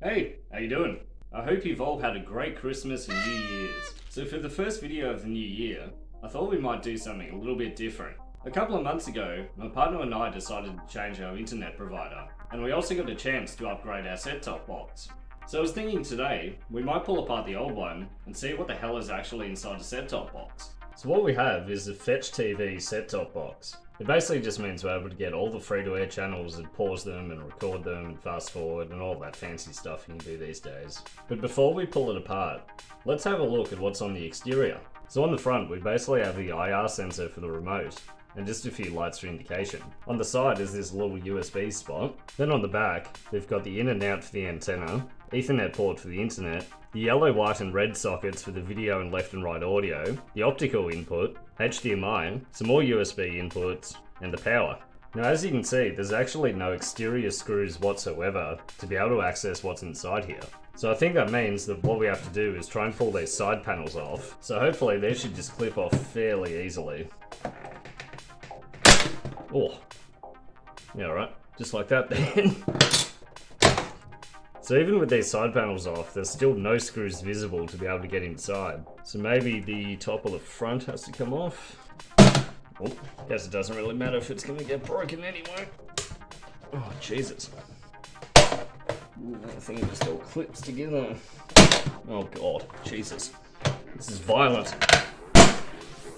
Hey, how you doing? I hope you've all had a great Christmas and New Year's. So for the first video of the new year, I thought we might do something a little bit different. A couple of months ago, my partner and I decided to change our internet provider, and we also got a chance to upgrade our set-top box. So I was thinking today, we might pull apart the old one and see what the hell is actually inside the set-top box. So what we have is the Fetch TV set-top box. It basically just means we're able to get all the free-to-air channels and pause them and record them and fast forward and all that fancy stuff you can do these days. But before we pull it apart, let's have a look at what's on the exterior. So on the front, we basically have the IR sensor for the remote and just a few lights for indication. On the side is this little USB spot. Then on the back, we've got the in and out for the antenna, Ethernet port for the internet, the yellow, white and red sockets for the video and left and right audio, the optical input, HDMI, some more USB inputs, and the power. Now as you can see, there's actually no exterior screws whatsoever to be able to access what's inside here. So I think that means that what we have to do is try and pull these side panels off. So hopefully they should just clip off fairly easily. Oh, yeah, right, just like that then. So even with these side panels off, there's still no screws visible to be able to get inside. So maybe the top of the front has to come off. Oh, guess it doesn't really matter if it's gonna get broken anyway. Oh, Jesus. I think it just all clips together. Oh God, Jesus. This is violent.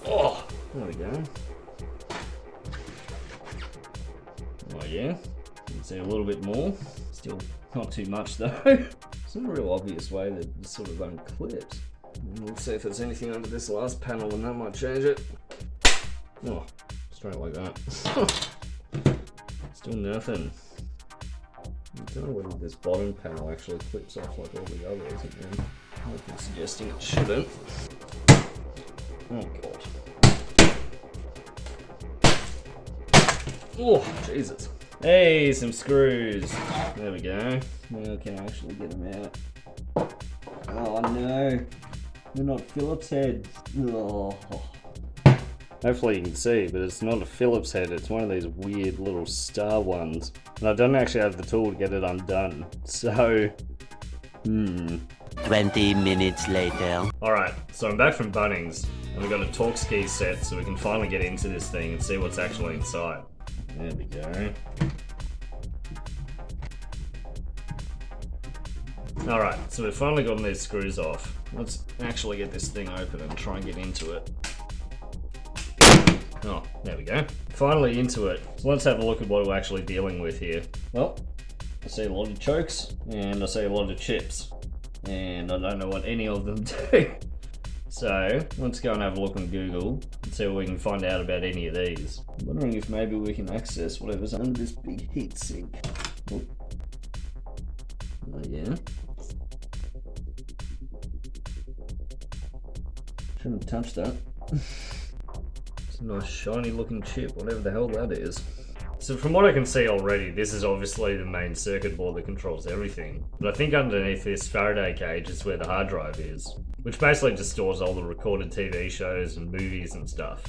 Oh, there we go. Oh yeah, you can see a little bit more. Still not too much though. It's not a real obvious way that it sort of unclips. We'll see if there's anything under this last panel and that might change it. Oh, straight like that. Still nothing. I don't know whether this bottom panel actually clips off like all the others. I'm suggesting it shouldn't. Oh God. Oh, Jesus. Hey, some screws. There we go. Now I can actually get them out. Oh no. They're not Phillips head. Oh. Hopefully you can see, but it's not a Phillips head. It's one of these weird little star ones. And I don't actually have the tool to get it undone. So, 20 minutes later. Alright, so I'm back from Bunnings, and we've got a Torx set so we can finally get into this thing and see what's actually inside. There we go. Alright, so we've finally gotten these screws off. Let's actually get this thing open and try and get into it. Oh, there we go. Finally into it. So let's have a look at what we're actually dealing with here. Well, I see a lot of chokes, and I see a lot of chips. And I don't know what any of them do. So, let's go and have a look on Google and see what we can find out about any of these. I'm wondering if maybe we can access whatever's under this big heat sink. Oh, yeah. Shouldn't have touched that. It's a nice shiny looking chip, whatever the hell that is. So from what I can see already, this is obviously the main circuit board that controls everything. But I think underneath this Faraday cage is where the hard drive is, which basically just stores all the recorded TV shows and movies and stuff.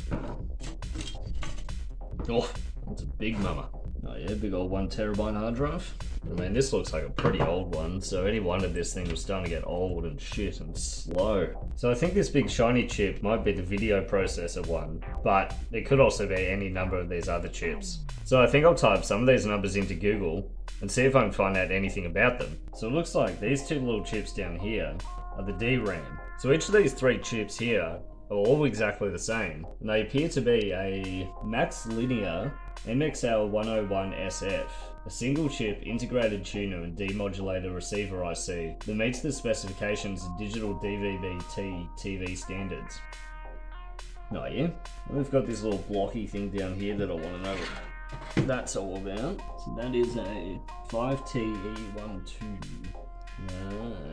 Oh, that's a big mama. Oh yeah, big old 1 terabyte hard drive. I mean, this looks like a pretty old one, so any wonder this thing was starting to get old and shit and slow. So I think this big shiny chip might be the video processor one, but it could also be any number of these other chips. So I think I'll type some of these numbers into Google and see if I can find out anything about them. So it looks like these two little chips down here are the DRAM. So each of these 3 chips here are all exactly the same, and they appear to be a MaxLinear MXL101SF, a single chip integrated tuner and demodulator receiver IC that meets the specifications of digital DVB-T TV standards. Oh yeah, and we've got this little blocky thing down here that I want to know what that's all about. So that is a 5TE12.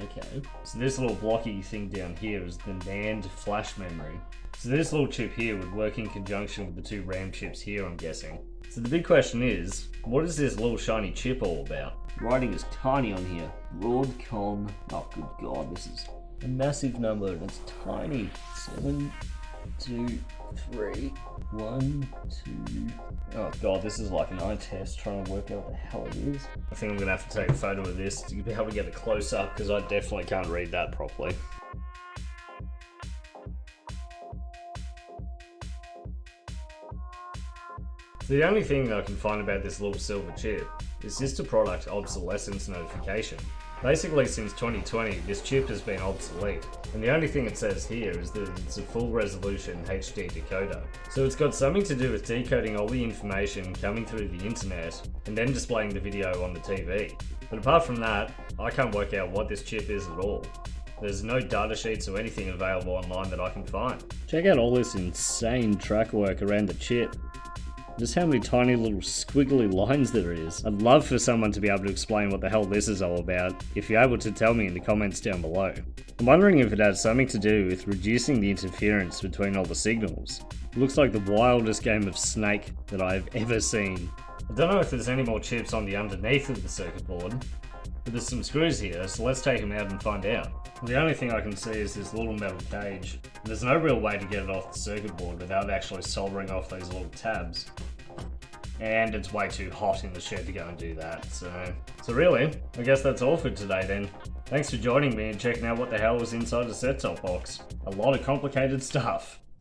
Okay. So this little blocky thing down here is the NAND flash memory. So this little chip here would work in conjunction with the 2 RAM chips here, I'm guessing. So the big question is, what is this little shiny chip all about? Writing is tiny on here. Broadcom. Oh good God, this is a massive number and it's tiny. 7 2, 3, 1, 2. Oh god, this is like an eye test trying to work out what the hell it is. I think I'm gonna have to take a photo of this to be able to get a close up because I definitely can't read that properly. So the only thing that I can find about this little silver chip is just a product obsolescence notification. Basically since 2020 this chip has been obsolete, and the only thing it says here is that it's a full resolution HD decoder. So it's got something to do with decoding all the information coming through the internet and then displaying the video on the TV. But apart from that, I can't work out what this chip is at all. There's no data sheets or anything available online that I can find. Check out all this insane track work around the chip. Just how many tiny little squiggly lines there is. I'd love for someone to be able to explain what the hell this is all about, if you're able to tell me in the comments down below. I'm wondering if it has something to do with reducing the interference between all the signals. It looks like the wildest game of Snake that I've ever seen. I don't know if there's any more chips on the underneath of the circuit board, but there's some screws here, so let's take them out and find out. Well, the only thing I can see is this little metal cage. There's no real way to get it off the circuit board without actually soldering off those little tabs. And it's way too hot in the shed to go and do that, so really, I guess that's all for today then. Thanks for joining me and checking out what the hell was inside the set-top box. A lot of complicated stuff.